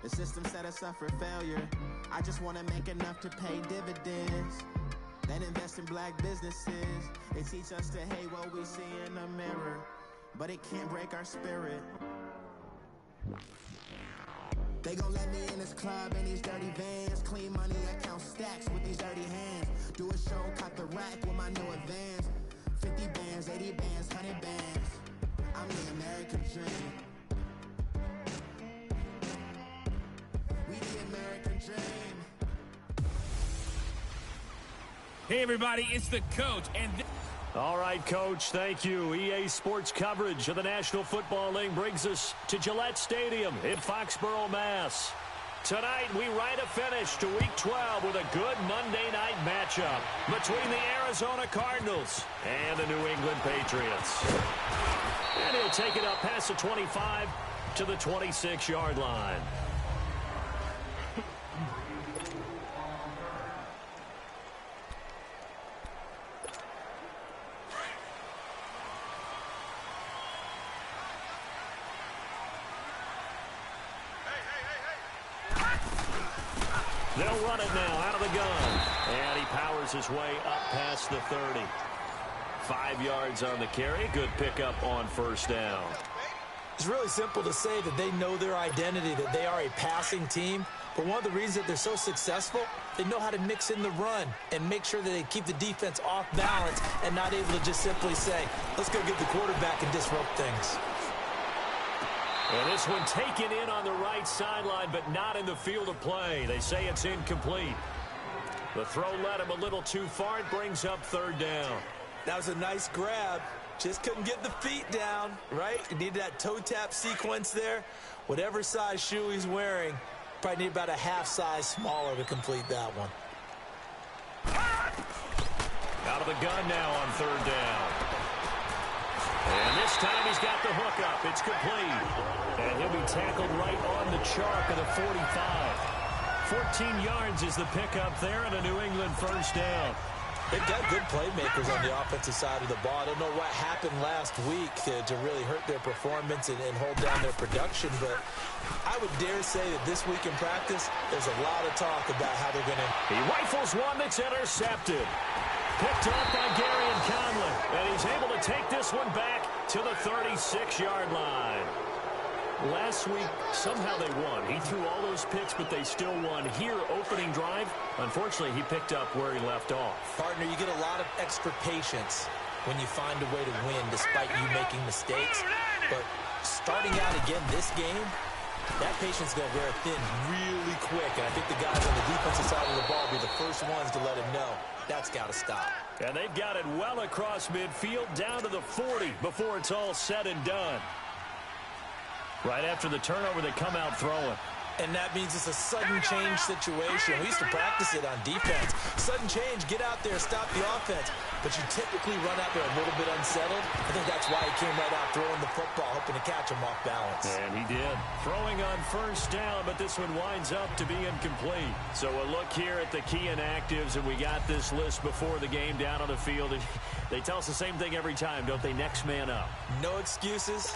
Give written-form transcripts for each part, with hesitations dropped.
The system set us up for failure. I just want to make enough to pay dividends, then invest in black businesses. They teach us to hate what we see in the mirror, but it can't break our spirit. They gon' let me in this club in these dirty vans. Clean money, I count stacks with these dirty hands. Do a show, cut the rack with my new advance. 50 bands, 80 bands, 100 bands. I'm the American dream. We the American dream. Hey everybody, it's the coach and all right, Coach, thank you. EA Sports coverage of the National Football League brings us to Gillette Stadium in Foxborough, Mass. Tonight, we write a finish to Week 12 with a good Monday night matchup between the Arizona Cardinals and the New England Patriots. And he'll take it up past the 25 to the 26-yard line. They'll run it now out of the gun. And he powers his way up past the 30. 5 yards on the carry. Good pickup on first down. It's really simple to say that they know their identity, that they are a passing team. But one of the reasons that they're so successful, they know how to mix in the run and make sure that they keep the defense off balance and not able to just simply say, let's go get the quarterback and disrupt things. And this one taken in on the right sideline, but not in the field of play. They say it's incomplete. The throw led him a little too far. It brings up third down. That was a nice grab. Just couldn't get the feet down, right? He needed that toe tap sequence there. Whatever size shoe he's wearing, probably need about a half size smaller to complete that one. Out of the gun now on third down. And this time he's got the hook up. It's complete. And he'll be tackled right on the chalk of the 45. 14 yards is the pickup there and a New England first down. They've got good playmakers on the offensive side of the ball. I don't know what happened last week to really hurt their performance and hold down their production, but I would dare say that this week in practice, there's a lot of talk about how they're going to... He rifles one that's intercepted. Picked up by Gary Conley, and he's able to take this one back to the 36-yard line. Last week, somehow they won. He threw all those picks, but they still won. Here, opening drive, unfortunately, he picked up where he left off. Partner, you get a lot of extra patience when you find a way to win despite you making mistakes. But starting out again this game, that patience is going to wear thin really quick. And I think the guys on the defensive side of the ball will be the first ones to let him know that's got to stop. And they've got it well across midfield down to the 40 before it's all said and done. Right after the turnover, they come out throwing. And that means it's a sudden change situation. We used to practice it on defense. Sudden change, get out there, stop the offense. But you typically run out there a little bit unsettled. I think that's why he came right out throwing the football, hoping to catch him off balance. And he did. Throwing on first down, but this one winds up to be incomplete. So a look here at the key inactives, and we got this list before the game down on the field. And they tell us the same thing every time, don't they? Next man up. No excuses.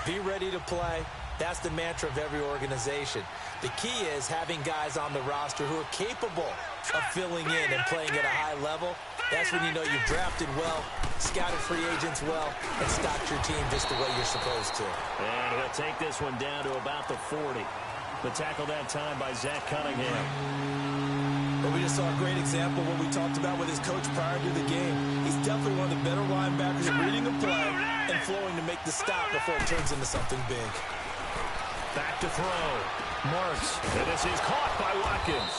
Be ready to play. That's the mantra of every organization. The key is having guys on the roster who are capable of filling in and playing at a high level. That's when you know you've drafted well, scouted free agents well, and stocked your team just the way you're supposed to. And he'll take this one down to about the 40. The tackle that time by Zach Cunningham. But we just saw a great example of what we talked about with his coach prior to the game. He's definitely one of the better linebackers at reading the play and flowing to make the stop before it turns into something big. Back to throw. Marks. And this is caught by Watkins.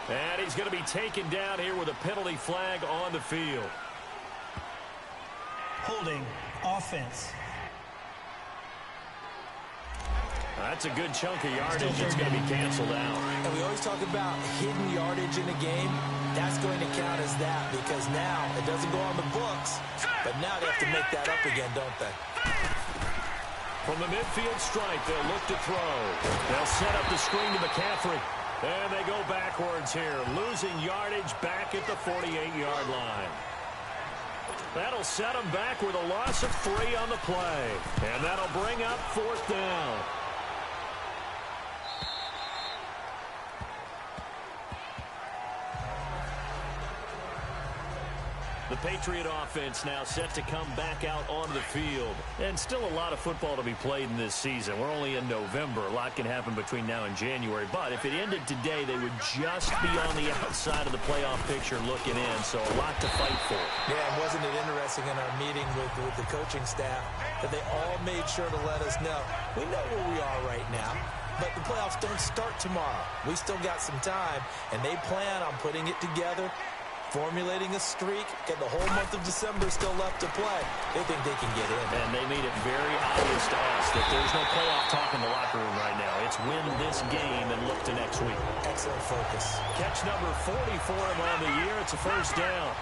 And he's going to be taken down here with a penalty flag on the field. Holding offense. That's a good chunk of yardage that's going to be canceled out. And we always talk about hidden yardage in a game. That's going to count as that because now it doesn't go on the books, but now they have to make that up again, don't they? From the midfield stripe, they'll look to throw. They'll set up the screen to McCaffrey. And they go backwards here, losing yardage back at the 48-yard line. That'll set them back with a loss of 3 on the play. And that'll bring up fourth down. Patriot offense now set to come back out onto the field. And still a lot of football to be played in this season. We're only in November. A lot can happen between now and January. But if it ended today, they would just be on the outside of the playoff picture looking in. So a lot to fight for. Yeah, and wasn't it interesting in our meeting with the coaching staff that they all made sure to let us know, we know where we are right now, but the playoffs don't start tomorrow. We still got some time, and they plan on putting it together, formulating a streak, and the whole month of December still left to play. They think they can get in. And they made it very obvious to us that there's no playoff talk in the locker room right now. It's win this game and look to next week. Excellent focus. Catch number 40 for him on the year. It's a first down.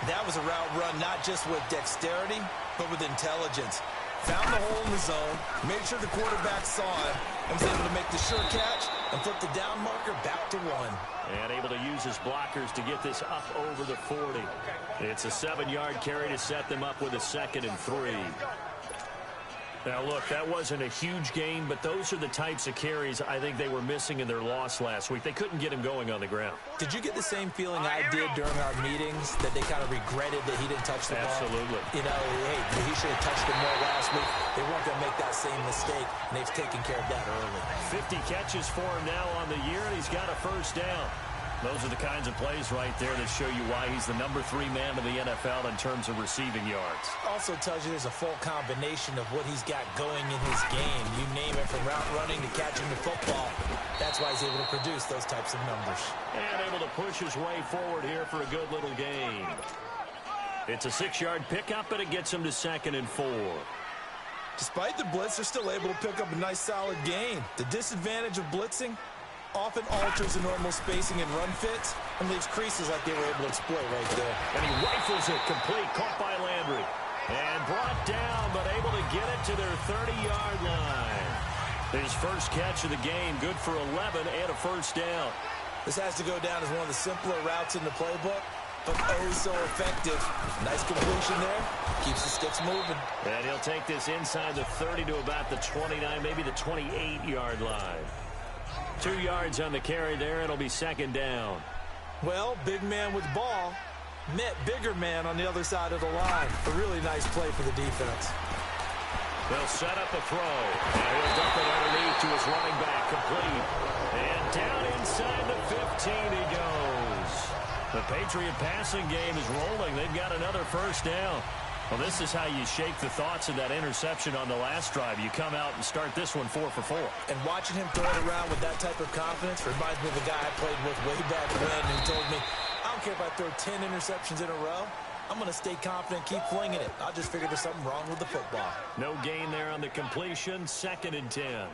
That was a route run not just with dexterity, but with intelligence. Found the hole in the zone, made sure the quarterback saw it, and was able to make the sure catch and flip the down marker back to 1. And able to use his blockers to get this up over the 40. It's a 7-yard carry to set them up with a 2nd and 3. Now, look, that wasn't a huge gain, but those are the types of carries I think they were missing in their loss last week. They couldn't get him going on the ground. Did you get the same feeling I did during our meetings, that they kind of regretted that he didn't touch the ball? Absolutely. You know, hey, he should have touched it more last week. They weren't going to make that same mistake, and they've taken care of that early. 50 catches for him now on the year, and he's got a first down. Those are the kinds of plays right there that show you why he's the number 3 man of the NFL in terms of receiving yards. Also tells you there's a full combination of what he's got going in his game. You name it, from route running to catching the football. That's why he's able to produce those types of numbers. And able to push his way forward here for a good little gain. It's a 6-yard pickup, but it gets him to 2nd and 4. Despite the blitz, they're still able to pick up a nice solid gain. The disadvantage of blitzing often alters the normal spacing and run fits and leaves creases like they were able to exploit right there. And he rifles it complete, caught by Landry. And brought down, but able to get it to their 30-yard line. His first catch of the game, good for 11 and a first down. This has to go down as one of the simpler routes in the playbook, but oh so effective. Nice completion there. Keeps the sticks moving. And he'll take this inside the 30 to about the 29, maybe the 28-yard line. 2 yards on the carry there. It'll be 2nd down. Well, big man with ball met bigger man on the other side of the line. A really nice play for the defense. They'll set up a throw. And he'll dump it underneath to his running back, complete. And down inside the 15 he goes. The Patriot passing game is rolling. They've got another first down. Well, this is how you shake the thoughts of that interception on the last drive. You come out and start this one 4 for 4. And watching him throw it around with that type of confidence reminds me of a guy I played with way back when who told me, I don't care if I throw 10 interceptions in a row. I'm going to stay confident, keep flinging it. I'll just figure there's something wrong with the football. No gain there on the completion. 2nd and 10.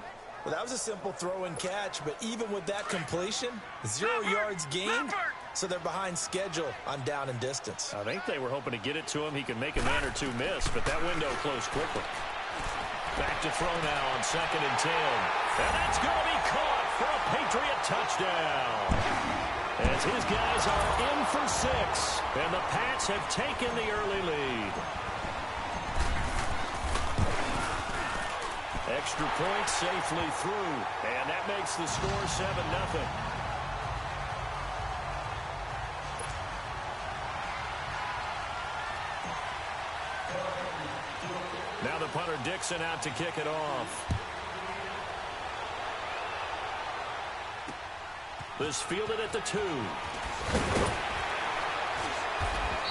Well, that was a simple throw and catch, but even with that completion, 0 yards gained, so they're behind schedule on down and distance. I think they were hoping to get it to him. He could make a man or two miss, but that window closed quickly. Back to throw now on 2nd and 10. And that's going to be caught for a Patriot touchdown. As his guys are in for 6, and the Pats have taken the early lead. Extra point safely through, and that makes the score 7-0. Now the punter Dixon out to kick it off. This fielded at the 2.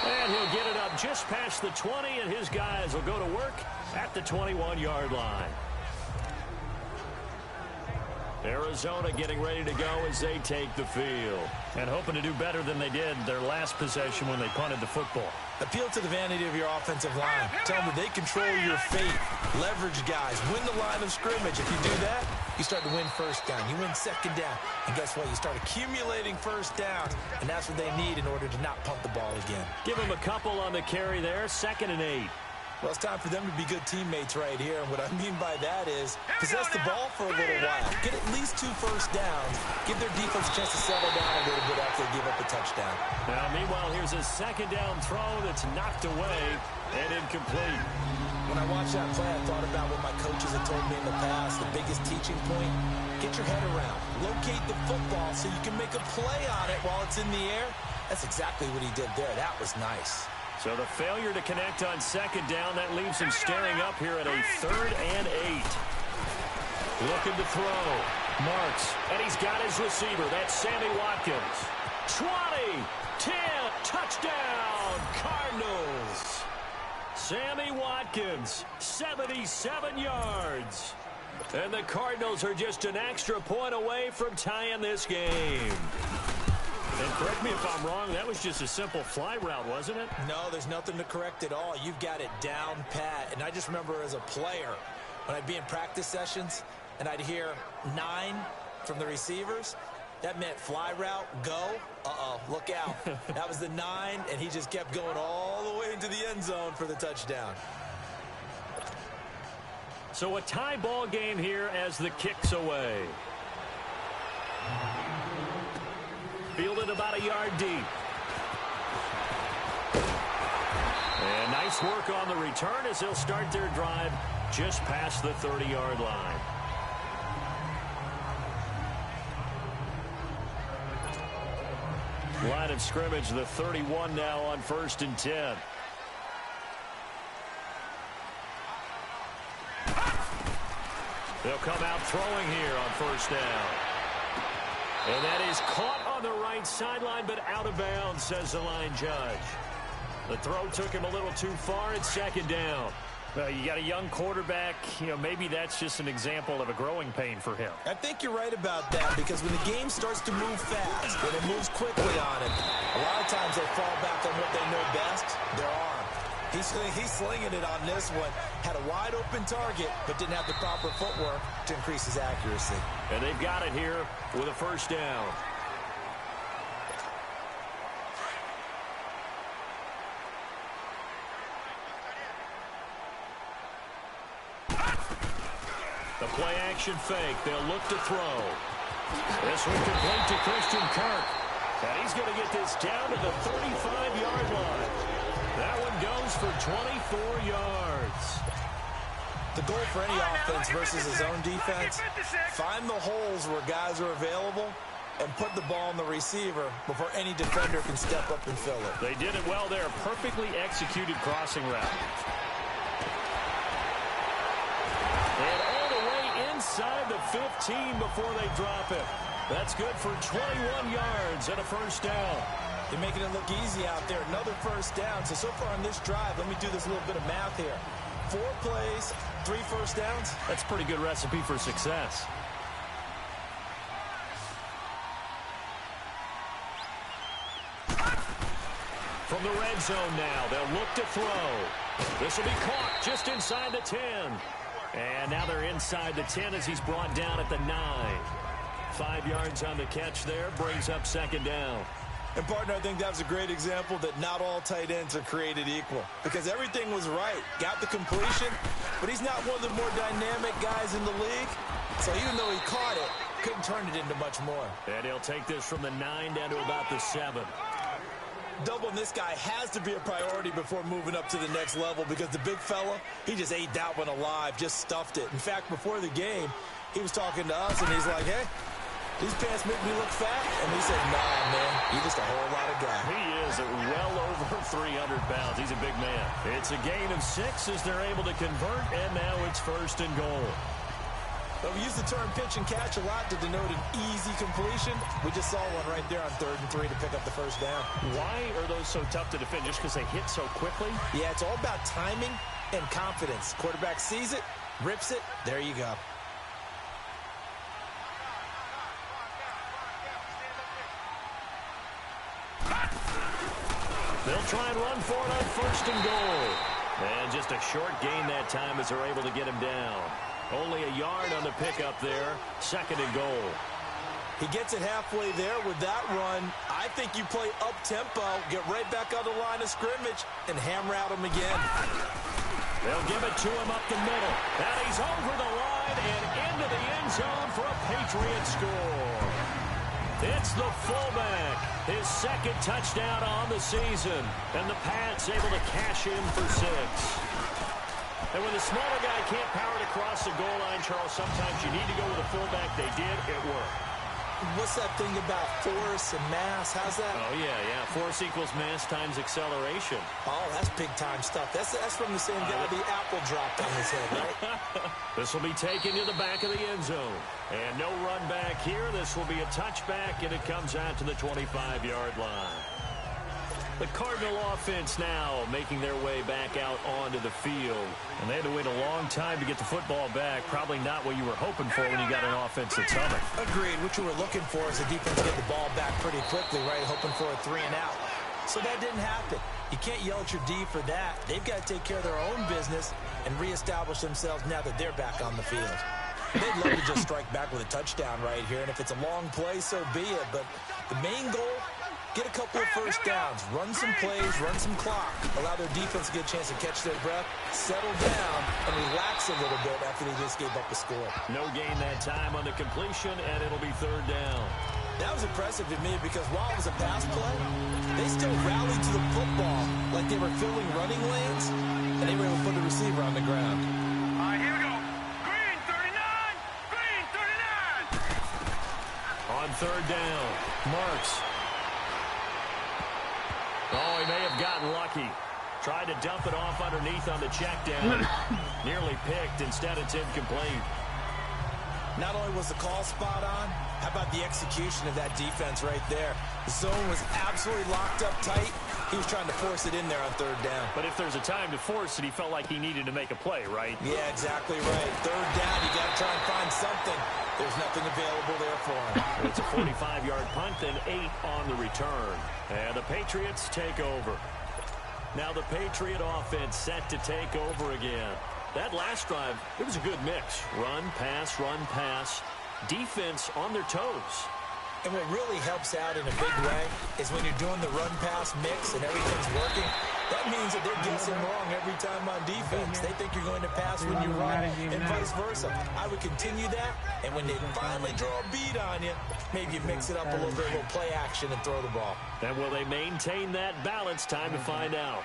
And he'll get it up just past the 20, and his guys will go to work at the 21-yard line. Arizona getting ready to go as they take the field. And hoping to do better than they did their last possession when they punted the football. Appeal to the vanity of your offensive line. Tell them that they control your fate. Leverage guys. Win the line of scrimmage. If you do that, you start to win first down. You win second down. And guess what? You start accumulating first downs. And that's what they need in order to not pump the ball again. Give them a couple on the carry there. 2nd and 8. Well, it's time for them to be good teammates right here. And what I mean by that is possess the ball for a little while. Get at least 2 first downs. Give their defense a chance to settle down a little bit after they give up a touchdown. Now, meanwhile, here's a 2nd down throw that's knocked away and incomplete. When I watched that play, I thought about what my coaches had told me in the past. The biggest teaching point, get your head around. Locate the football so you can make a play on it while it's in the air. That's exactly what he did there. That was nice. So the failure to connect on second down, that leaves him staring up here at a 3rd and 8. Looking to throw. Marks, and he's got his receiver. That's Sammy Watkins. 20, 10, touchdown, Cardinals. Sammy Watkins, 77 yards. And the Cardinals are just an extra point away from tying this game. And correct me if I'm wrong, that was just a simple fly route, wasn't it? No, there's nothing to correct at all. You've got it down pat. And I just remember as a player, when I'd be in practice sessions and I'd hear 9 from the receivers, that meant fly route, go. Uh-oh, look out. That was the 9, and he just kept going all the way into the end zone for the touchdown. So a tie ball game here as the kick's away. Fielded about a yard deep. And nice work on the return as they'll start their drive just past the 30-yard line. Line of scrimmage, the 31 now on 1st and 10. They'll come out throwing here on 1st down. And that is caught on the right sideline, but out of bounds, says the line judge. The throw took him a little too far. It's 2nd down. Well, you got a young quarterback. You know, maybe that's just an example of a growing pain for him. I think you're right about that, because when the game starts to move fast, when it moves quickly on him, a lot of times they fall back on what they know best, their arm. He's slinging it on this one. Had a wide open target, but didn't have the proper footwork to increase his accuracy. And they've got it here with a 1st down. The play action fake. They'll look to throw. This one complete to Christian Kirk. And he's going to get this down to the 35-yard line. That one goes for 24 yards. The goal for any offense versus his own defense, find the holes where guys are available and put the ball on the receiver before any defender can step up and fill it. They did it well there. Perfectly executed crossing route. And all the way inside the 15 before they drop it. That's good for 21 yards and a 1st down. They're making it look easy out there. Another 1st down. So far on this drive, let me do this little bit of math here. 4 plays, 3 1st downs. That's a pretty good recipe for success. From the red zone now, they'll look to throw. This will be caught just inside the 10. And now they're inside the 10 as he's brought down at the 9. 5 yards on the catch there, brings up 2nd down. And, partner, I think that was a great example that not all tight ends are created equal, because everything was right. Got the completion, but he's not one of the more dynamic guys in the league. So even though he caught it, couldn't turn it into much more. And he'll take this from the 9 down to about the 7. Doubling this guy has to be a priority before moving up to the next level, because the big fella, he just ate that one alive, just stuffed it. In fact, before the game, he was talking to us, and he's like, hey, these pants make me look fat. And he said, nah, man, you're just a whole lot of guy. He is well over 300 pounds. He's a big man. It's a gain of 6 as they're able to convert, and now it's 1st and goal. But we use the term pitch and catch a lot to denote an easy completion. We just saw one right there on 3rd and 3 to pick up the 1st down. Why are those so tough to defend? Just because they hit so quickly? Yeah, it's all about timing and confidence. Quarterback sees it, rips it, there you go. They'll try and run for it on 1st and goal. And just a short gain that time as they're able to get him down. Only a yard on the pickup there. 2nd and goal. He gets it halfway there with that run. I think you play up-tempo, get right back on the line of scrimmage, and hammer out him again. They'll give it to him up the middle. And he's over the line and into the end zone for a Patriot score. It's the fullback, his 2nd touchdown on the season. And the Pats able to cash in for 6. And when the smaller guy can't power it across the goal line, Charles, sometimes you need to go with a fullback. They did. It worked. What's that thing about force and mass? How's that? Oh, yeah. Force equals mass times acceleration. Oh, that's big-time stuff. That's from the same guy the apple dropped on his head, right? This will be taken to the back of the end zone. And no run back here. This will be a touchback, and it comes out to the 25-yard line. The Cardinal offense now making their way back out onto the field. And they had to wait a long time to get the football back. Probably not what you were hoping for when you got an offense that's humming. Agreed. What you were looking for is the defense to get the ball back pretty quickly, right? Hoping for a 3-and-out. So that didn't happen. You can't yell at your D for that. They've got to take care of their own business and reestablish themselves now that they're back on the field. They'd love to just strike back with a touchdown right here. And if it's a long play, so be it. But the main goal, get a couple of first downs, run some plays, run some clock, allow their defense to get a chance to catch their breath, settle down, and relax a little bit after they just gave up a score. No gain that time on the completion, and it'll be third down. That was impressive to me because while it was a pass play, they still rallied to the football like they were filling running lanes, and they were able to put the receiver on the ground. All right, here we go. Green 39! Green 39! On third down, Marks. Oh, he may have gotten lucky. Tried to dump it off underneath on the check down. Nearly picked. Instead, it's incomplete. Not only was the call spot on, how about the execution of that defense right there? The zone was absolutely locked up tight. He was trying to force it in there on third down. But if there's a time to force it, he felt like he needed to make a play, right? Yeah, exactly right. Third down, you got to try and find something. There's nothing available there for him. It's a 45-yard punt and 8 on the return. And the Patriots take over. Now the Patriot offense set to take over again. That last drive, it was a good mix. Run, pass. Defense on their toes. And what really helps out in a big way is when you're doing the run-pass mix and everything's working, that means that they're guessing wrong every time on defense. They think you're going to pass when you run and vice versa. I would continue that, and when they finally draw a beat on you, maybe you mix it up a little bit, a little play action, and throw the ball. And will they maintain that balance? Time to find out.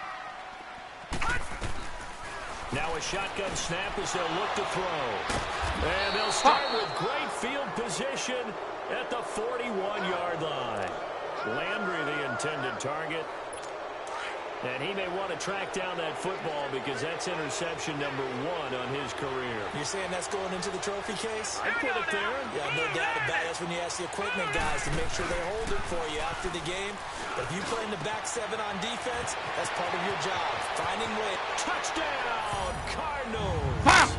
Now a shotgun snap as they'll look to throw. And they'll start with great field position at the 41-yard line. Landry, the intended target. And he may want to track down that football because that's interception number 1 on his career. You're saying that's going into the trophy case? I'd put it there. Yeah, no doubt about it. That's when you ask the equipment guys to make sure they hold it for you after the game. But if you play in the back 7 on defense, that's part of your job. Finding way. Touchdown, Cardinals.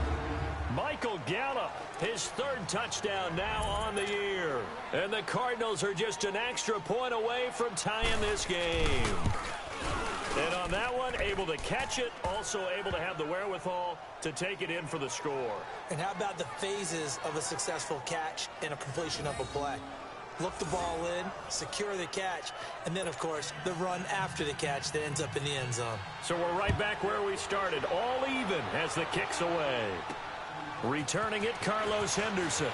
Michael Gallup, his 3rd touchdown now on the year. And the Cardinals are just an extra point away from tying this game. And on that one, able to catch it, also able to have the wherewithal to take it in for the score. And how about the phases of a successful catch and a completion of a play? Look the ball in, secure the catch, and then, of course, the run after the catch that ends up in the end zone. So we're right back where we started, all even as the kick's away. Returning it, Carlos Henderson.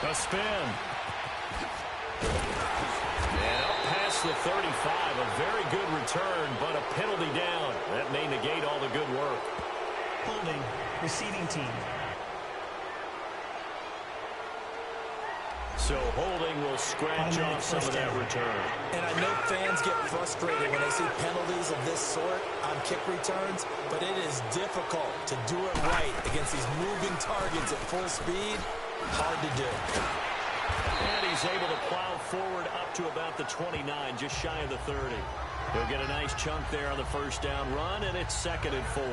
A spin. And up past the 35, a very good return, but a penalty down. That may negate all the good work. Holding, receiving team. So holding will scratch off some of that return. And I know fans get frustrated when they see penalties of this sort on kick returns, but it is difficult to do it right against these moving targets at full speed. Hard to do. And he's able to plow forward up to about the 29, just shy of the 30. He'll get a nice chunk there on the first down run, and it's 2nd and 4.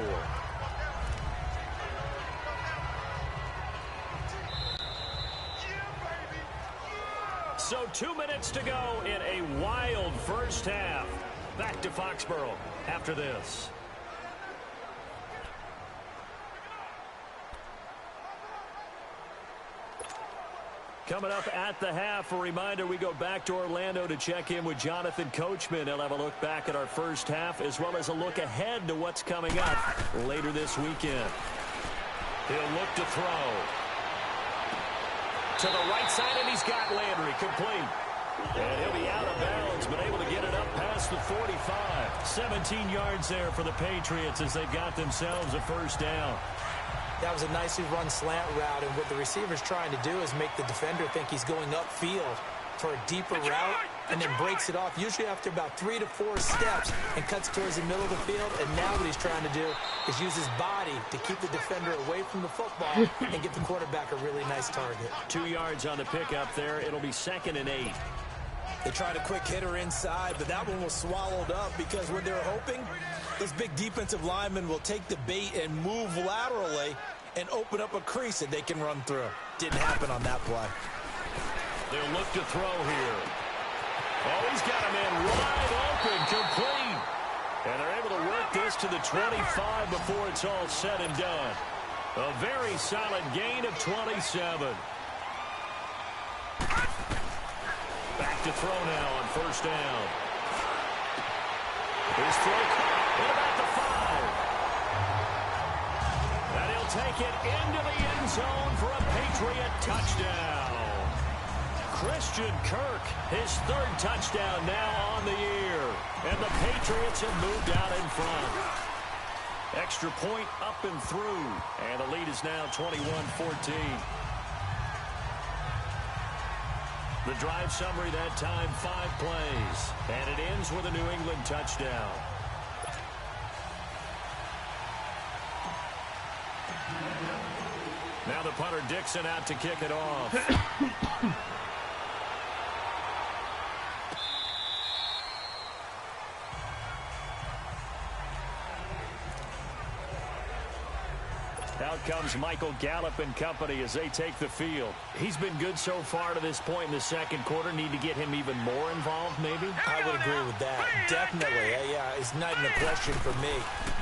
So 2 minutes to go in a wild first half. Back to Foxborough after this. Coming up at the half, a reminder, we go back to Orlando to check in with Jonathan Coachman. He'll have a look back at our first half as well as a look ahead to what's coming up later this weekend. He'll look to throw. To the right side, and he's got Landry complete. And he'll be out of bounds, but able to get it up past the 45. 17 yards there for the Patriots as they've got themselves a first down. That was a nicely run slant route, and what the receiver's trying to do is make the defender think he's going upfield for a deeper route, and then breaks it off, usually after about 3 to 4 steps, and cuts towards the middle of the field. And now what he's trying to do is use his body to keep the defender away from the football and get the quarterback a really nice target. 2 yards on the pickup there. It'll be 2nd and 8. They tried a quick hitter inside, but that one was swallowed up because what they're hoping, this big defensive lineman will take the bait and move laterally and open up a crease that they can run through. Didn't happen on that play. They'll look to throw here. Oh, he's got a man wide open, complete. And they're able to work this to the 25 before it's all said and done. A very solid gain of 27. Back to throw now on 1st down. His throw caught. What about the 5? And he'll take it into the end zone for a Patriot touchdown. Christian Kirk, his 3rd touchdown now on the year. And the Patriots have moved out in front. Extra point up and through. And the lead is now 21-14. The drive summary that time, 5 plays. And it ends with a New England touchdown. Now the punter Dixon out to kick it off. Out comes Michael Gallup and company as they take the field. He's been good so far to this point in the 2nd quarter. Need to get him even more involved, maybe? I would agree with that. Definitely. Yeah, it's not even a question for me.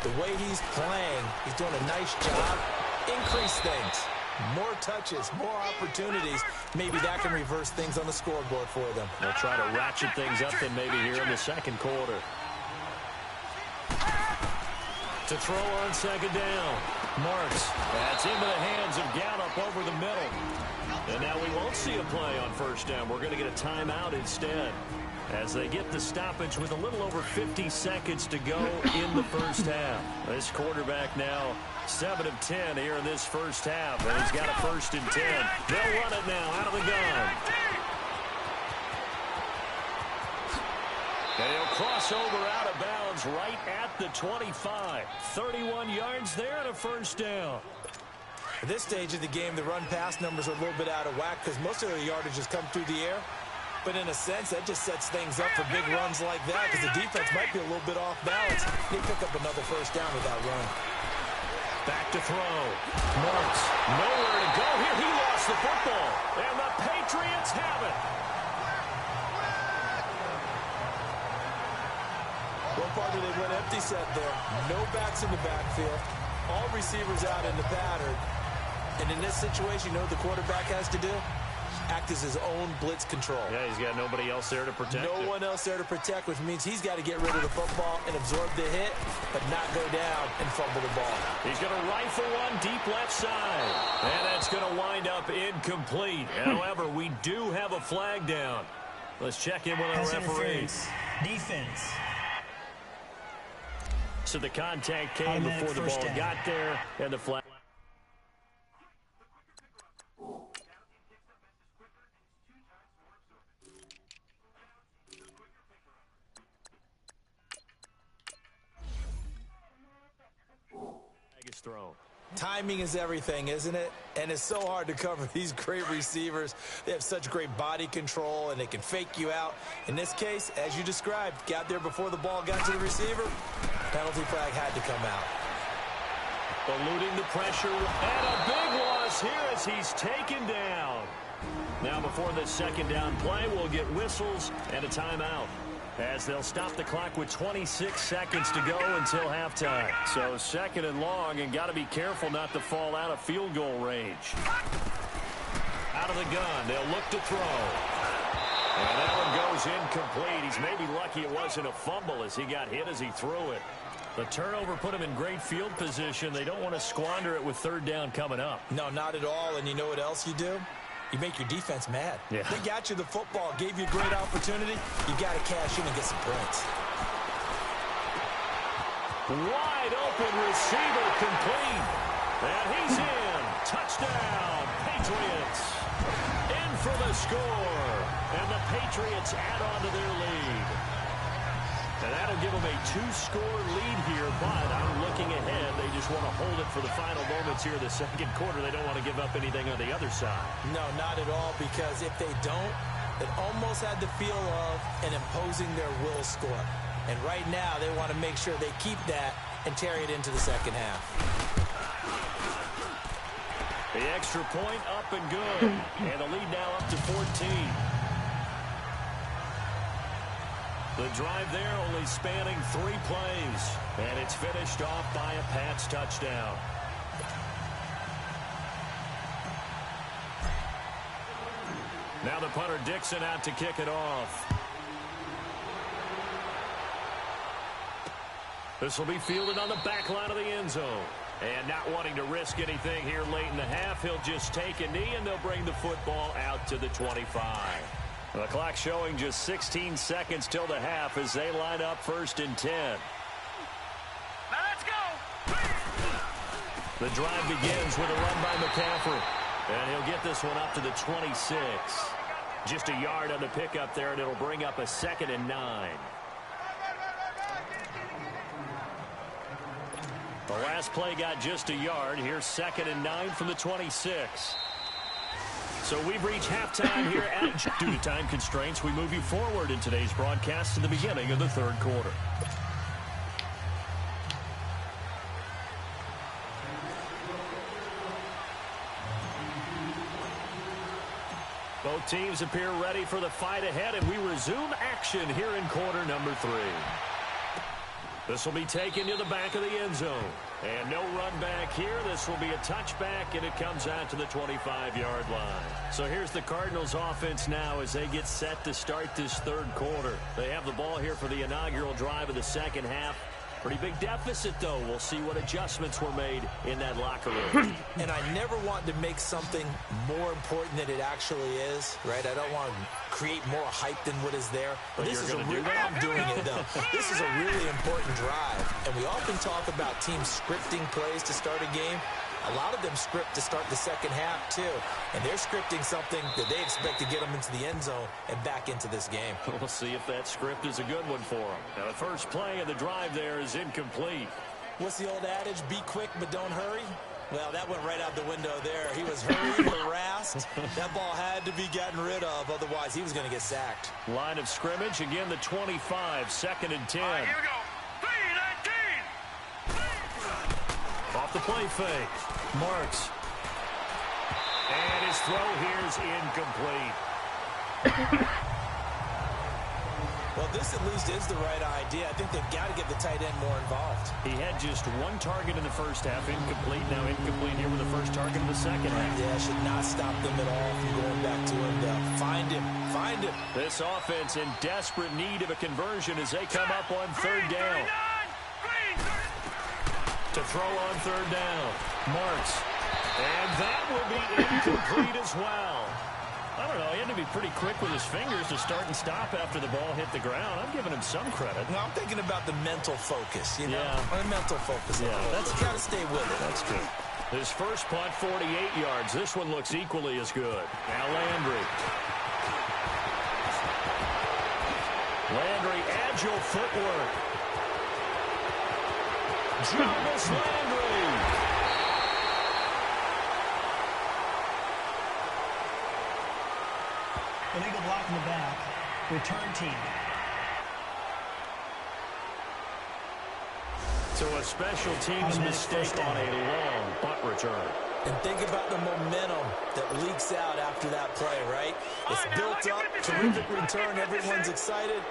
The way he's playing, he's doing a nice job. Increase things. More touches, more opportunities. Maybe that can reverse things on the scoreboard for them. They'll try to ratchet things up then maybe here in the 2nd quarter. To throw on 2nd down. Marks. That's into the hands of Gallup over the middle. And now we won't see a play on 1st down. We're going to get a timeout instead as they get the stoppage with a little over 50 seconds to go in the 1st half. This quarterback now 7 of 10 here in this 1st half, and he's got a 1st and 10. They'll run it now out of the gun. And he'll cross over out of bounds right at the 25. 31 yards there and a 1st down. At this stage of the game, the run-pass numbers are a little bit out of whack because most of the yardage has come through the air. But in a sense, that just sets things up for big runs like that because the defense might be a little bit off balance. They pick up another 1st down with that run. Back to throw. Marks. Nowhere to go here. He lost the football. And the Patriots have it. One partner they went empty set there. No backs in the backfield. All receivers out in the pattern. And in this situation, you know what the quarterback has to do? Act as his own blitz control. Yeah, he's got nobody else there to protect No him. one else there to protect, which means he's got to get rid of the football and absorb the hit, but not go down and fumble the ball. He's going to rifle one deep left side. And that's going to wind up incomplete. However, we do have a flag down. Let's check in with our referee. Defense. So the contact came before the ball got there, and the flag. Is thrown. Timing is everything, isn't it? And it's so hard to cover these great receivers. They have such great body control, and they can fake you out. In this case, as you described, got there before the ball got to the receiver. Penalty flag had to come out. Eluding the pressure, and a big loss here as he's taken down. Now before the 2nd down play, we'll get whistles and a timeout, as they'll stop the clock with 26 seconds to go until halftime. So 2nd and long, and got to be careful not to fall out of field goal range. Out of the gun, they'll look to throw. And that one goes incomplete. He's maybe lucky it wasn't a fumble as he got hit as he threw it. The turnover put him in great field position. They don't want to squander it with 3rd down coming up. No, not at all. And you know what else you do? You make your defense mad. Yeah. They got you the football, gave you a great opportunity. You got to cash in and get some points. Wide open receiver complete. And he's in. Touchdown, Patriots. In for the score. And the Patriots add on to their lead. And that'll give them a 2-score lead here, but I'm looking ahead. They just want to hold it for the final moments here in the second quarter. They don't want to give up anything on the other side. No, not at all, because if they don't, it almost had the feel of an imposing their will score. And right now, they want to make sure they keep that and carry it into the second half. The extra point up and good. And the lead now up to 14. The drive there only spanning 3 plays. And it's finished off by a Pats touchdown. Now the punter Dixon out to kick it off. This will be fielded on the back line of the end zone. And not wanting to risk anything here late in the half, he'll just take a knee and they'll bring the football out to the 25. The clock showing just 16 seconds till the half as they line up 1st and 10. Now let's go. The drive begins with a run by McCaffrey. And he'll get this one up to the 26. Just a yard on the pickup there, and it'll bring up a 2nd and 9. The last play got just a yard. Here's 2nd and 9 from the 26. So we've reached halftime here at... Due to time constraints, we move you forward in today's broadcast to the beginning of the 3rd quarter. Both teams appear ready for the fight ahead, and we resume action here in quarter number 3. This will be taken to the back of the end zone. And no run back here. This will be a touchback, and it comes out to the 25-yard line. So here's the Cardinals offense now as they get set to start this 3rd quarter. They have the ball here for the inaugural drive of the second half. Pretty big deficit, though. We'll see what adjustments were made in that locker room. And I never want to make something more important than it actually is, right? I don't want to create more hype than what is there. But this is a real, I'm doing it, though. This is a really important drive. And we often talk about teams scripting plays to start a game. A lot of them script to start the second half, too. And they're scripting something that they expect to get them into the end zone and back into this game. We'll see if that script is a good one for them. Now, the first play of the drive there is incomplete. What's the old adage? Be quick, but don't hurry? Well, that went right out the window there. He was hurried, harassed. That ball had to be gotten rid of. Otherwise, he was going to get sacked. Line of scrimmage, again, the 25, 2nd and 10. All right, here we go. 3-19. Off the play fake. Marks. And his throw here is incomplete. Well, this at least is the right idea. I think they've got to get the tight end more involved. He had just 1 target in the first half, incomplete. Now incomplete here with the first target in the second half. Yeah, should not stop them at all from going back to him. Find him. Find him. This offense in desperate need of a conversion as they come up on 3rd down. To throw on 3rd down. Marks. And that will be incomplete as well. I don't know. He had to be pretty quick with his fingers to start and stop after the ball hit the ground. I'm giving him some credit. No, I'm thinking about the mental focus, you know? Yeah. The mental focus. Yeah, that's got to stay with it. That's good. His first punt, 48 yards. This one looks equally as good. Now Landry. Landry, agile footwork. Jarvis Landry. Illegal block in the back. Return team. So a special teams mistake on a long punt return. And think about the momentum that leaks out after that play, right? It's built up, terrific return, everyone's excited,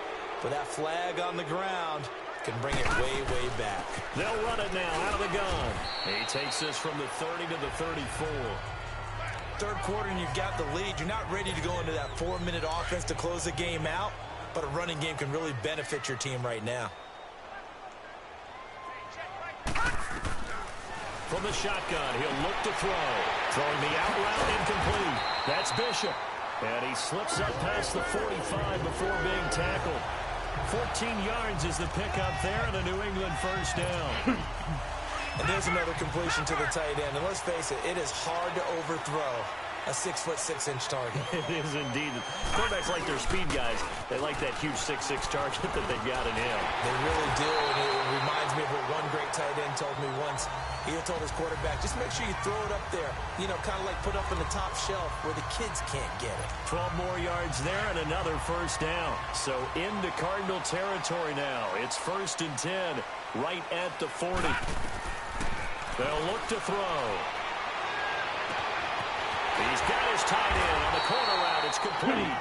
but that flag on the ground can bring it way, way back. They'll run it now out of the gun. He takes this from the 30 to the 34. 3rd quarter and you've got the lead. You're not ready to go into that 4-minute offense to close the game out, but a running game can really benefit your team right now. From the shotgun, he'll look to throw. Throwing the out route incomplete. That's Bishop. And he slips up past the 45 before being tackled. 14 yards is the pickup there and a New England first down. And there's another completion to the tight end. And let's face it, it is hard to overthrow a 6'6" target. It is indeed. Quarterbacks like their speed guys. They like that huge 6'6" target that they've got in him. They really do, and it reminds me of what one great tight end told me once. He told his quarterback, just make sure you throw it up there, you know, kind of like put up on the top shelf where the kids can't get it. 12 more yards there and another first down. So into Cardinal territory now. It's 1st and 10, right at the 40. They'll look to throw. He's got his tight end on the corner route. It's complete.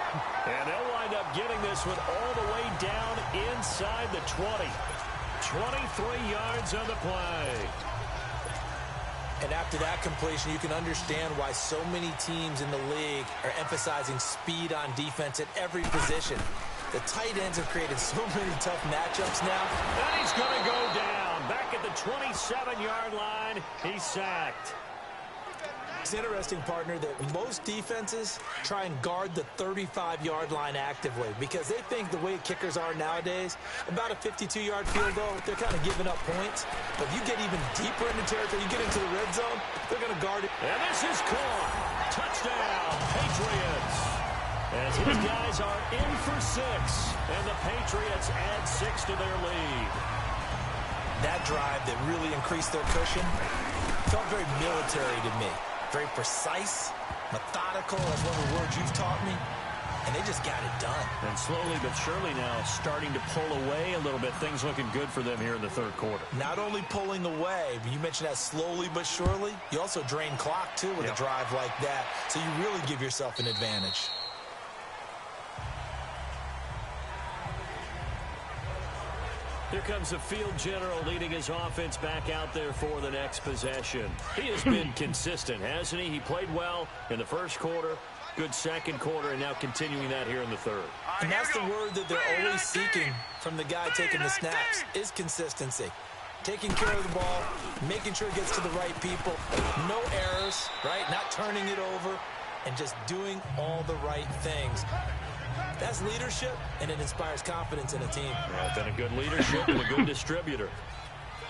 And they'll wind up getting this one all the way down inside the 20. 23 yards on the play. And after that completion, you can understand why so many teams in the league are emphasizing speed on defense at every position. The tight ends have created so many tough matchups now. And he's going to go down. Back at the 27-yard line, he's sacked. It's interesting, partner, that most defenses try and guard the 35-yard line actively because they think the way kickers are nowadays, about a 52-yard field goal, they're kind of giving up points. But you get even deeper into territory, you get into the red zone, they're going to guard it. And this is caught. Touchdown, Patriots. As his guys are in for 6, and the Patriots add 6 to their lead. That drive that really increased their cushion felt very military to me. Very precise, methodical, that's one of the words you've taught me. And they just got it done. And slowly but surely now starting to pull away a little bit. Things looking good for them here in the third quarter. Not only pulling away, but you mentioned that slowly but surely. You also drain clock, too, with a drive like that. So you really give yourself an advantage. Here comes the field general leading his offense back out there for the next possession. He has been consistent, hasn't he? He played well in the first quarter, good second quarter, and now continuing that here in the third. And that's the word that they're always seeking from the guy taking the snaps, is consistency. Taking care of the ball, making sure it gets to the right people, no errors, right? Not turning it over, and just doing all the right things. That's leadership, and it inspires confidence in a team. Yeah, been a good leadership and a good distributor.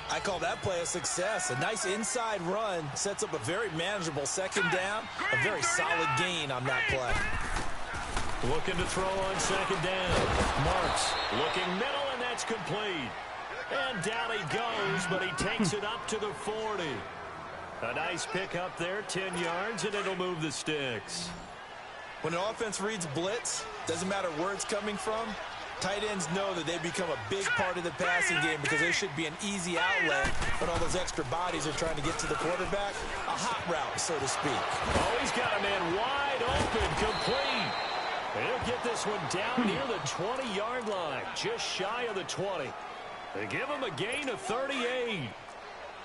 I call that play a success. A nice inside run sets up a very manageable second down, a very solid gain on that play. Looking to throw on second down. Marks looking middle, and that's complete. And down he goes, but he takes it up to the 40. A nice pick up there, 10 yards, and it'll move the sticks. When an offense reads blitz, doesn't matter where it's coming from, tight ends know that they become a big part of the passing game because there should be an easy outlet when all those extra bodies are trying to get to the quarterback. A hot route, so to speak. Oh, he's got a man wide open, complete. And he'll get this one down near the 20-yard line, just shy of the 20. They give him a gain of 38.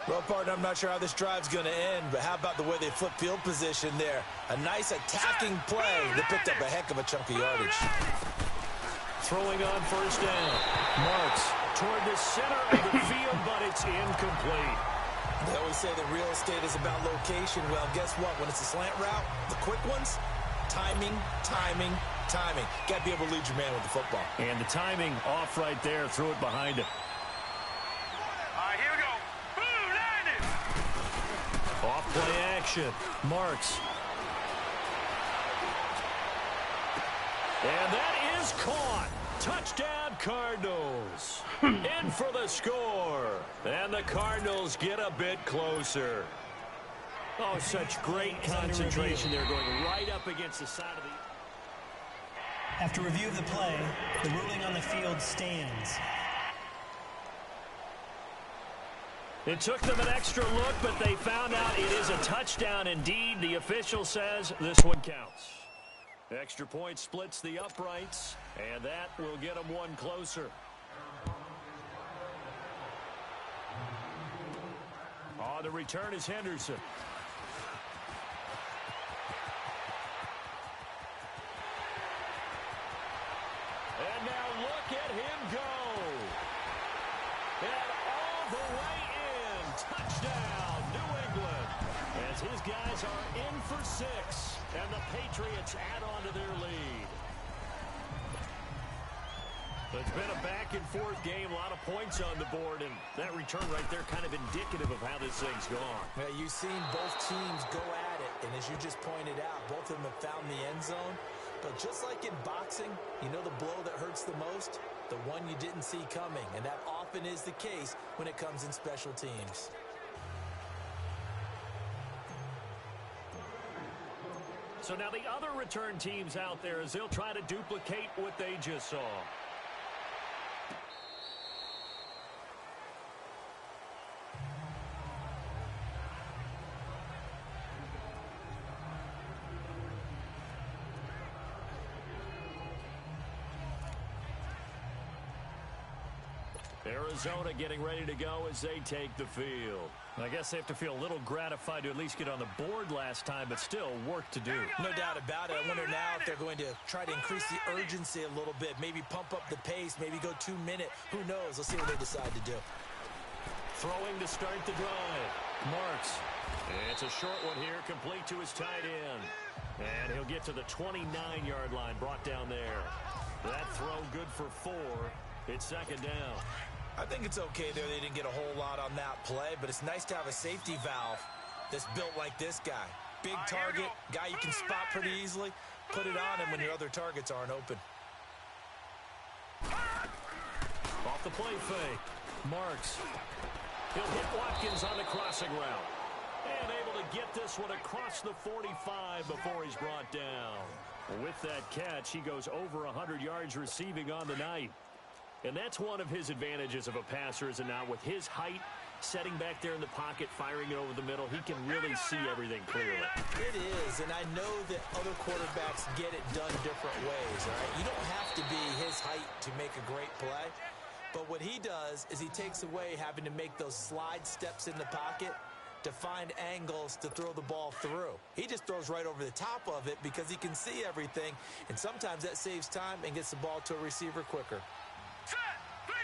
Well, partner, I'm not sure how this drive's going to end, but how about the way they flip field position there? A nice attacking play that picked up a heck of a chunk of yardage. Throwing on first down. Marks toward the center of the field, but it's incomplete. They always say that real estate is about location. Well, guess what? When it's a slant route, the quick ones, timing, timing, timing. Got to be able to lead your man with the football. And the timing off right there. Threw it behind him. Here we go. Boom, landed. Off play action. Marks. And that is caught. Touchdown Cardinals. In for the score. And the Cardinals get a bit closer. Oh, such great concentration there, going right up against the side of the... After review of the play, the ruling on the field stands. It took them an extra look, but they found out it is a touchdown indeed. The official says this one counts. Extra point splits the uprights, and that will get them one closer. On the return is Henderson. And now look at him go. And all the way in. Touchdown, New England. As his guys are in for 6. And the Patriots add on to their lead. It's been a back-and-forth game, a lot of points on the board, and that return right there kind of indicative of how this thing's gone. Yeah, you've seen both teams go at it, and as you just pointed out, both of them have found the end zone. But just like in boxing, you know the blow that hurts the most? The one you didn't see coming, and that often is the case when it comes in special teams. So now the other return teams out there as they'll try to duplicate what they just saw. Arizona getting ready to go as they take the field. I guess they have to feel a little gratified to at least get on the board last time, but still work to do. No doubt about it. I wonder now if they're going to try to increase the urgency a little bit, maybe pump up the pace, maybe go 2-minute. Who knows? Let's see what they decide to do. Throwing to start the drive. Marks. It's a short one here, complete to his tight end. And he'll get to the 29-yard line, brought down there. That throw good for 4. It's second down. I think it's okay there. They didn't get a whole lot on that play, but it's nice to have a safety valve that's built like this guy. Big target, guy you can spot pretty easily. Put it on him when your other targets aren't open. Off the play fake. Marks. He'll hit Watkins on the crossing route. And able to get this one across the 45 before he's brought down. With that catch, he goes over 100 yards receiving on the night. And that's one of his advantages of a passer, is now with his height, setting back there in the pocket, firing it over the middle, he can really see everything clearly. It is, and I know that other quarterbacks get it done different ways, all right? You don't have to be his height to make a great play. But what he does is he takes away having to make those slide steps in the pocket to find angles to throw the ball through. He just throws right over the top of it because he can see everything, and sometimes that saves time and gets the ball to a receiver quicker. Set. 3-19.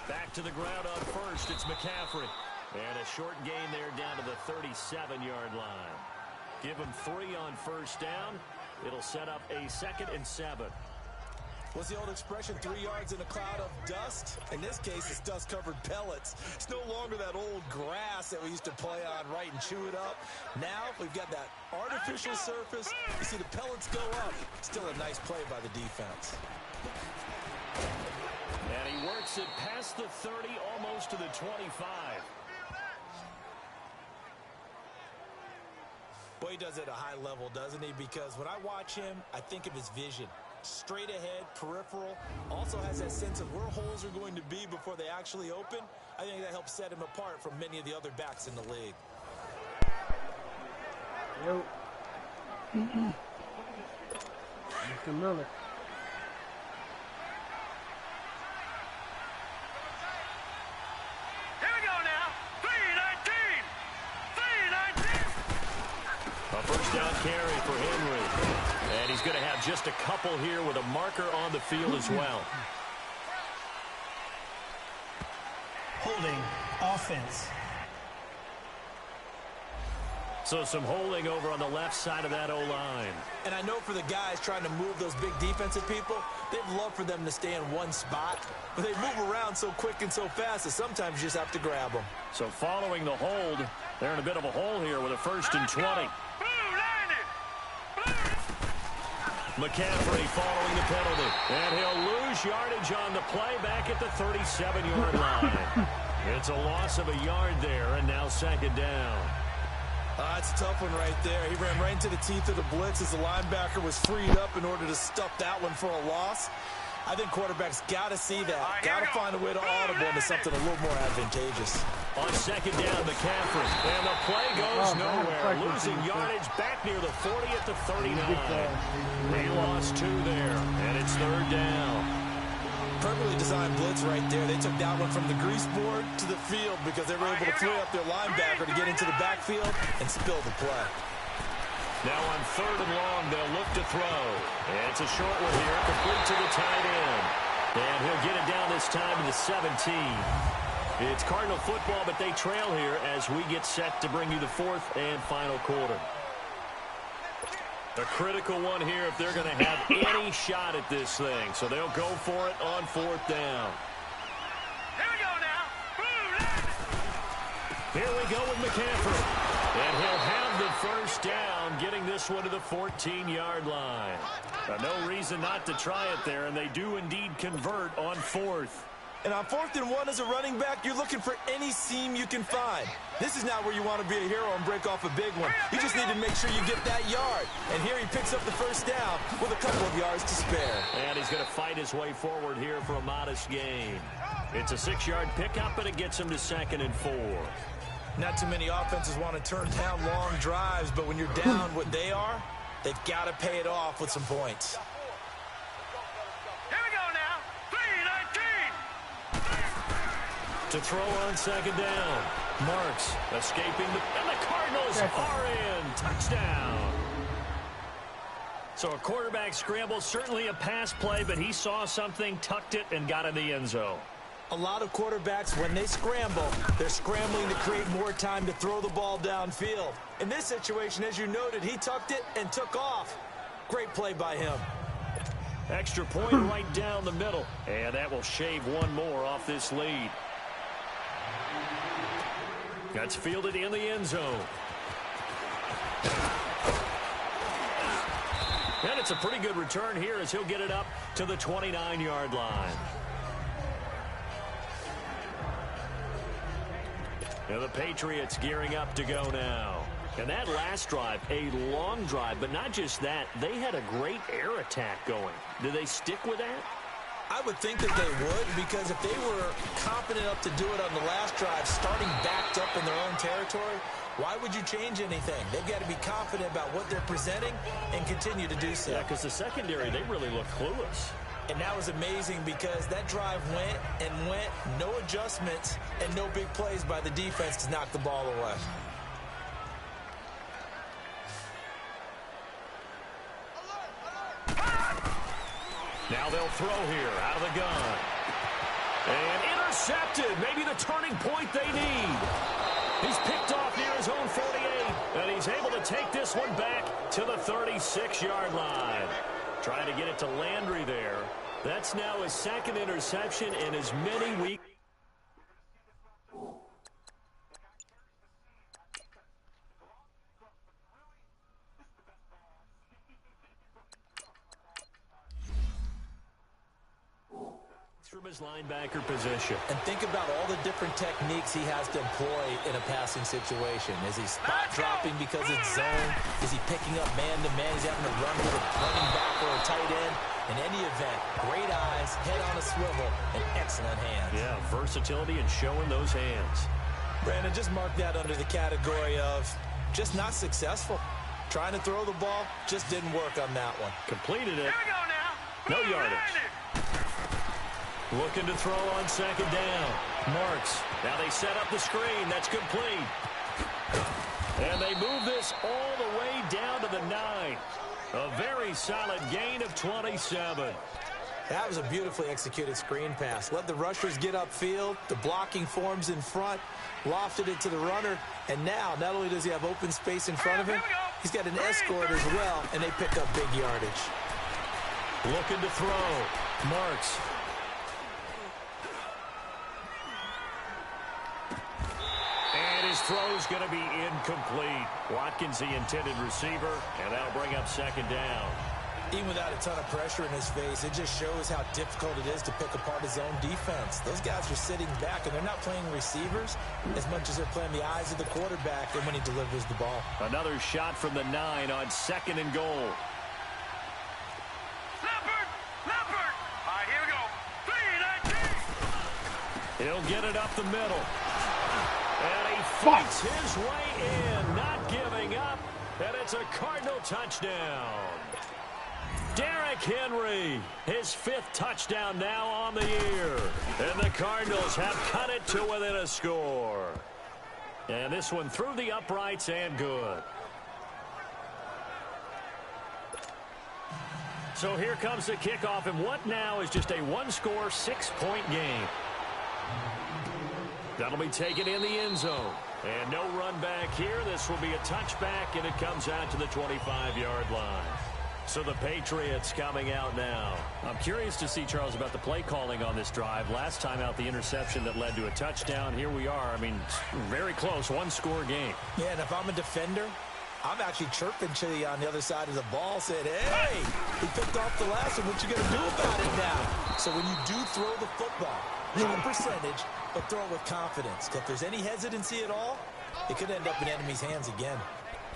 Back to the ground on first. It's McCaffrey. And a short gain there down to the 37-yard line. Give him 3 on first down. It'll set up a 2nd and 7. What's the old expression, 3 yards in a cloud of dust? In this case, it's dust-covered pellets. It's no longer that old grass that we used to play on, right, and chew it up. Now we've got that artificial surface. You see the pellets go up. Still a nice play by the defense. And he works it past the 30, almost to the 25. Boy, he does it at a high level, doesn't he? Because when I watch him, I think of his vision. Straight ahead, peripheral, also has that sense of where holes are going to be before they actually open. I think that helps set him apart from many of the other backs in the league. Yo. Mr. Miller. Here we go now. 3-19. 3-19. A first down carry for Henry. And he's going to have just a couple here with a marker on the field as well. Holding offense. So some holding over on the left side of that O-line. And I know for the guys trying to move those big defensive people, they'd love for them to stay in one spot. But they move around so quick and so fast that sometimes you just have to grab them. So following the hold, they're in a bit of a hole here with a 1st and 20. McCaffrey following the penalty. And he'll lose yardage on the play back at the 37-yard line. It's a loss of a yard there, and now 2nd down. That's a tough one right there. He ran right into the teeth of the blitz as the linebacker was freed up in order to stuff that one for a loss. I think quarterbacks got to see that. Got to find a way to audible into something a little more advantageous. On 2nd down, McCaffrey. And the play goes nowhere. Losing yardage back near the 40 at the 39. They lost 2 there, and it's 3rd down. Perfectly designed blitz right there. They took that one from the grease board to the field because they were able to free up their linebacker to get into the backfield and spill the play. Now on 3rd and long, they'll look to throw. And it's a short one here, complete to the tight end. And he'll get it down this time to the 17. It's Cardinal football, but they trail here as we get set to bring you the 4th and final quarter. A critical one here if they're going to have any shot at this thing. So they'll go for it on 4th down. Here we go now. Here we go with McCaffrey. And he'll have the first down, getting this one to the 14-yard line. No reason not to try it there, and they do indeed convert on 4th. And on 4th and 1 as a running back, you're looking for any seam you can find. This is not where you want to be a hero and break off a big one. You just need to make sure you get that yard. And here he picks up the first down with a couple of yards to spare. And he's going to fight his way forward here for a modest gain. It's a 6-yard pickup, and it gets him to 2nd and 4. Not too many offenses want to turn down long drives, but when you're down what they are, they've got to pay it off with some points. Here we go now. 3-19. To throw on 2nd down. Marks escaping, and the Cardinals are in. Touchdown. So a quarterback scramble, certainly a pass play, but he saw something, tucked it, and got in the end zone. A lot of quarterbacks, when they scramble, they're scrambling to create more time to throw the ball downfield. In this situation, as you noted, he tucked it and took off. Great play by him. Extra point right down the middle, and that will shave one more off this lead. That's fielded in the end zone. And it's a pretty good return here as he'll get it up to the 29-yard line. And the Patriots gearing up to go now. And that last drive, a long drive, but not just that. They had a great air attack going. Do they stick with that? I would think that they would, because if they were confident enough to do it on the last drive, starting backed up in their own territory, why would you change anything? They've got to be confident about what they're presenting and continue to do so. Yeah, because the secondary, they really look clueless. And that was amazing because that drive went and went, no adjustments, and no big plays by the defense to knock the ball away. Now they'll throw here out of the gun. And intercepted. Maybe the turning point they need. He's picked off near his own 48. And he's able to take this one back to the 36-yard line. Trying to get it to Landry there. That's now his 2nd interception in as many weeks. From his linebacker position. And think about all the different techniques he has to employ in a passing situation. Is he spot dropping because it's zone? Is he picking up man-to-man? He's having to run with a running back or a tight end. In any event, great eyes, head on a swivel, and excellent hands. Yeah, versatility and showing those hands. Brandon, just mark that under the category of just not successful. Trying to throw the ball just didn't work on that one. Completed it. Here we go now. No yardage. Looking to throw on 2nd down. Marks. Now they set up the screen. That's complete. And they move this all the way down to the 9. A very solid gain of 27. That was a beautifully executed screen pass. Let the rushers get upfield. The blocking forms in front. Lofted it to the runner. And now, not only does he have open space in front of him, he's got an escort as well, and they pick up big yardage. Looking to throw. Marks. And his throw's going to be incomplete. Watkins, the intended receiver, and that'll bring up 2nd down. Even without a ton of pressure in his face, it just shows how difficult it is to pick apart his own defense. Those guys are sitting back, and they're not playing receivers as much as they're playing the eyes of the quarterback and when he delivers the ball. Another shot from the 9 on 2nd and goal. Leopard! Leopard! All right, here we go. 3-19. He'll get it up the middle. And he fights his way in, not giving up. And it's a Cardinal touchdown. Derrick Henry, his 5th touchdown now on the year. And the Cardinals have cut it to within a score. And this one through the uprights and good. So here comes the kickoff, and what now is just a one-score, 6-point game. That'll be taken in the end zone. And no run back here. This will be a touchback, and it comes out to the 25-yard line. So the Patriots coming out now. I'm curious to see, Charles, about the play calling on this drive. Last time out, the interception that led to a touchdown. Here we are. I mean, very close, one-score game. Yeah, and if I'm a defender, I'm actually chirping to you on the other side of the ball, saying, hey, he picked off the last one. What you going to do about it now? So when you do throw the football, high percentage, but throw it with confidence. If there's any hesitancy at all, it could end up in enemy's hands again.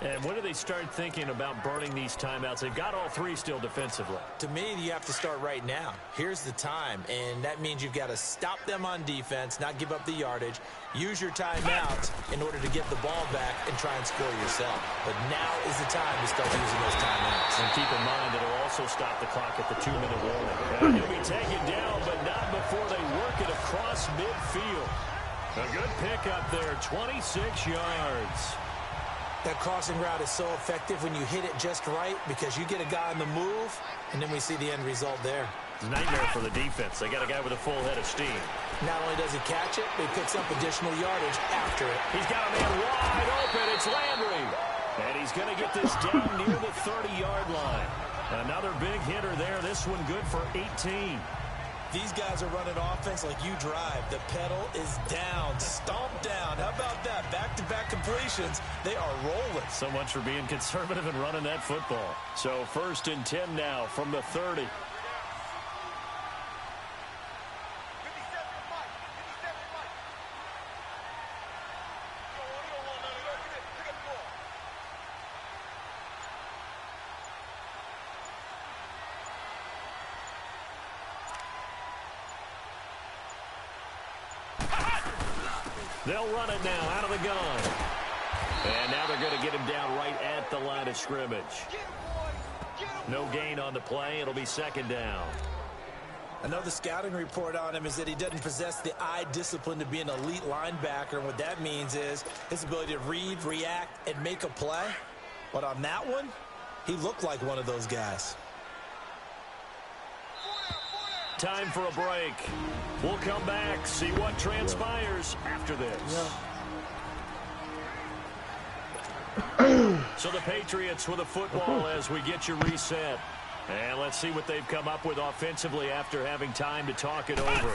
And when do they start thinking about burning these timeouts? They've got all three still defensively. To me, you have to start right now. Here's the time, and that means you've got to stop them on defense, not give up the yardage, use your timeouts in order to get the ball back and try and score yourself. But now is the time to start using those timeouts. And keep in mind, it'll also stop the clock at the 2-minute warning. And he'll be taken down, but not before they work it across midfield. A good pickup there, 26 yards. That crossing route is so effective when you hit it just right because you get a guy on the move, and then we see the end result there. It's a nightmare for the defense. They got a guy with a full head of steam. Not only does he catch it, but he picks up additional yardage after it. He's got a man wide open. It's Landry. And he's going to get this down near the 30-yard line. Another big hitter there. This one good for 18. These guys are running offense like you drive. The pedal is down, stomped down. How about that? Back-to-back completions. They are rolling. So much for being conservative and running that football. So 1st and 10 now from the 30. They'll run it now out of the gun. And now they're going to get him down right at the line of scrimmage. No gain on the play. It'll be 2nd down. Another scouting report on him is that he doesn't possess the eye discipline to be an elite linebacker. And what that means is his ability to read, react, and make a play. But on that one, he looked like one of those guys. Time for a break. We'll come back, see what transpires after this. So the Patriots with a football as we get you reset. And let's see what they've come up with offensively after having time to talk it over.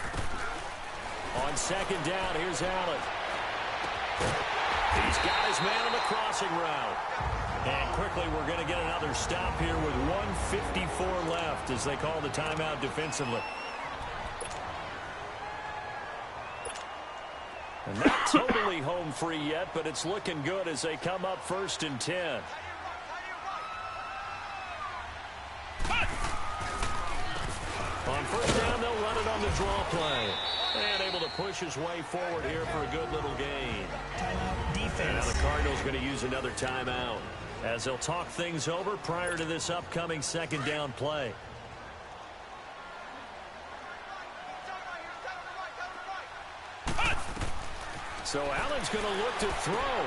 On 2nd down, here's Allen. He's got his man on the crossing route. And quickly, we're going to get another stop here with 1:54 left as they call the timeout defensively. And not totally home free yet, but it's looking good as they come up 1st and 10. On 1st down, they'll run it on the draw play. And able to push his way forward here for a good little gain. Timeout defense. And now the Cardinals going to use another timeout as they'll talk things over prior to this upcoming 2nd down play. So Allen's going to look to throw.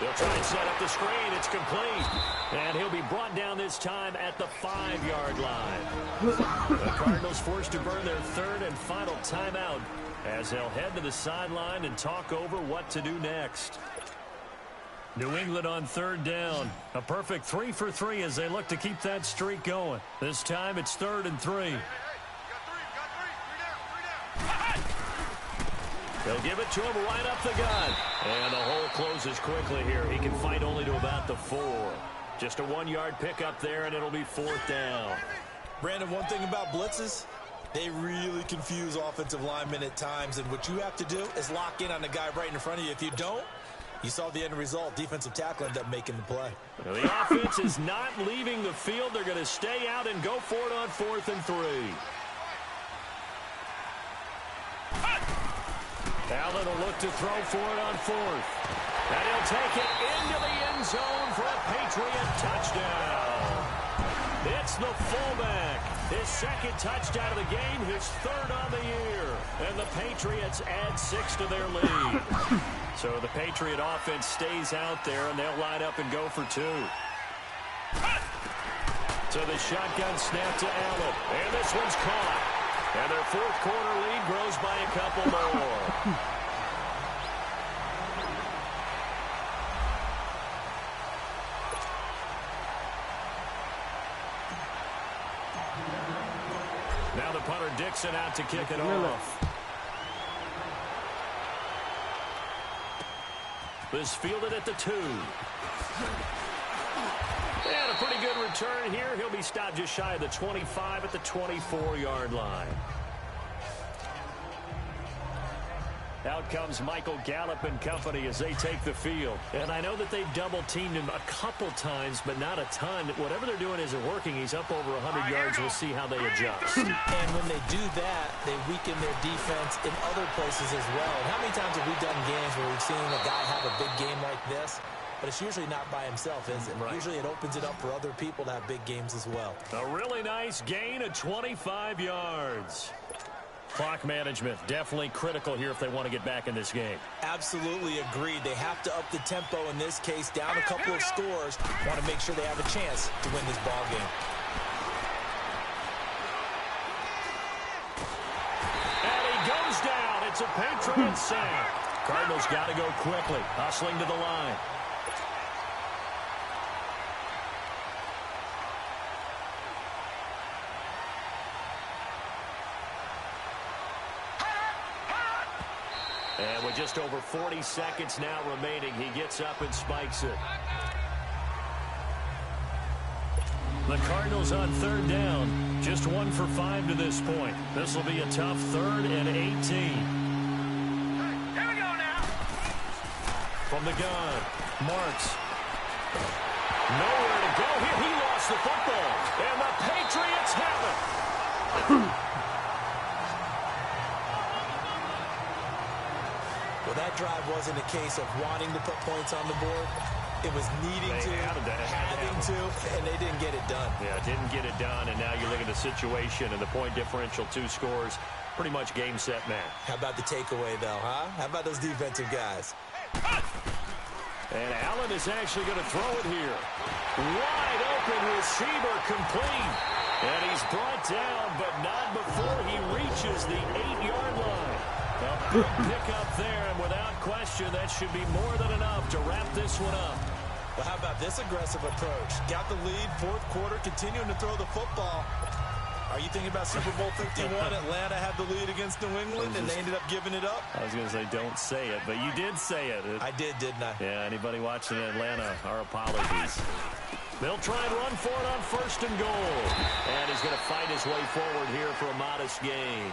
They'll try and set up the screen. It's complete. And he'll be brought down this time at the 5-yard line. The Cardinals forced to burn their 3rd and final timeout as they'll head to the sideline and talk over what to do next. New England on 3rd down. A perfect 3 for 3 as they look to keep that streak going. This time it's 3rd and 3. They'll give it to him right up the gut. And the hole closes quickly here. He can fight only to about the 4. Just a 1-yard pickup there, and it'll be 4th down. Brandon, one thing about blitzes, they really confuse offensive linemen at times. And what you have to do is lock in on the guy right in front of you. If you don't, you saw the end result. Defensive tackle ended up making the play. Now, the offense is not leaving the field. They're going to stay out and go for it on 4th and 3. Allen will look to throw for it on 4th. And he'll take it into the end zone for a Patriot touchdown. It's the fullback. His 2nd touchdown of the game, his 3rd on the year. And the Patriots add 6 to their lead. So the Patriot offense stays out there, and they'll line up and go for 2. So the shotgun snap to Allen. And this one's caught. And their 4th quarter lead grows by a couple more. punter Dixon out to kick it off. This fielded at the 2. And a pretty good return here. He'll be stopped just shy of the 25 at the 24-yard line. Out comes Michael Gallup and company as they take the field. And I know that they've double-teamed him a couple times, but not a ton. Whatever they're doing isn't working. He's up over 100 yards. We'll see how they adjust. And when they do that, they weaken their defense in other places as well. And how many times have we done games where we've seen a guy have a big game like this? But it's usually not by himself, is it? Right. Usually it opens it up for other people to have big games as well. A really nice gain of 25 yards. Clock management definitely critical here if they want to get back in this game. Absolutely agreed. They have to up the tempo in this case, down a couple of scores. Want to make sure they have a chance to win this ball game. And he goes down. It's a Patriot sack. Cardinals got to go quickly, hustling to the line. And with just over 40 seconds now remaining, he gets up and spikes it. The Cardinals on 3rd down, just 1 for 5 to this point. This will be a tough 3rd and 18. Here we go now. From the gun, Marks. Nowhere to go here. He lost the football. And the Patriots have it. Well, that drive wasn't a case of wanting to put points on the board. It was needing to, having to, and they didn't get it done. Yeah, didn't get it done, and now you look at the situation and the point differential, 2 scores, pretty much game, set, match. How about the takeaway, though, huh? How about those defensive guys? And Allen is actually going to throw it here. Wide open receiver complete. And he's brought down, but not before he reaches the 8-yard line. A big pickup there, and without question, that should be more than enough to wrap this one up. Well, how about this aggressive approach? Got the lead, 4th quarter, continuing to throw the football. Are you thinking about Super Bowl 51? Atlanta had the lead against New England, and they ended up giving it up? I was going to say, don't say it, but you did say it. I did, didn't I? Yeah, anybody watching Atlanta, our apologies. They'll try and run for it on 1st and goal. And he's going to fight his way forward here for a modest gain.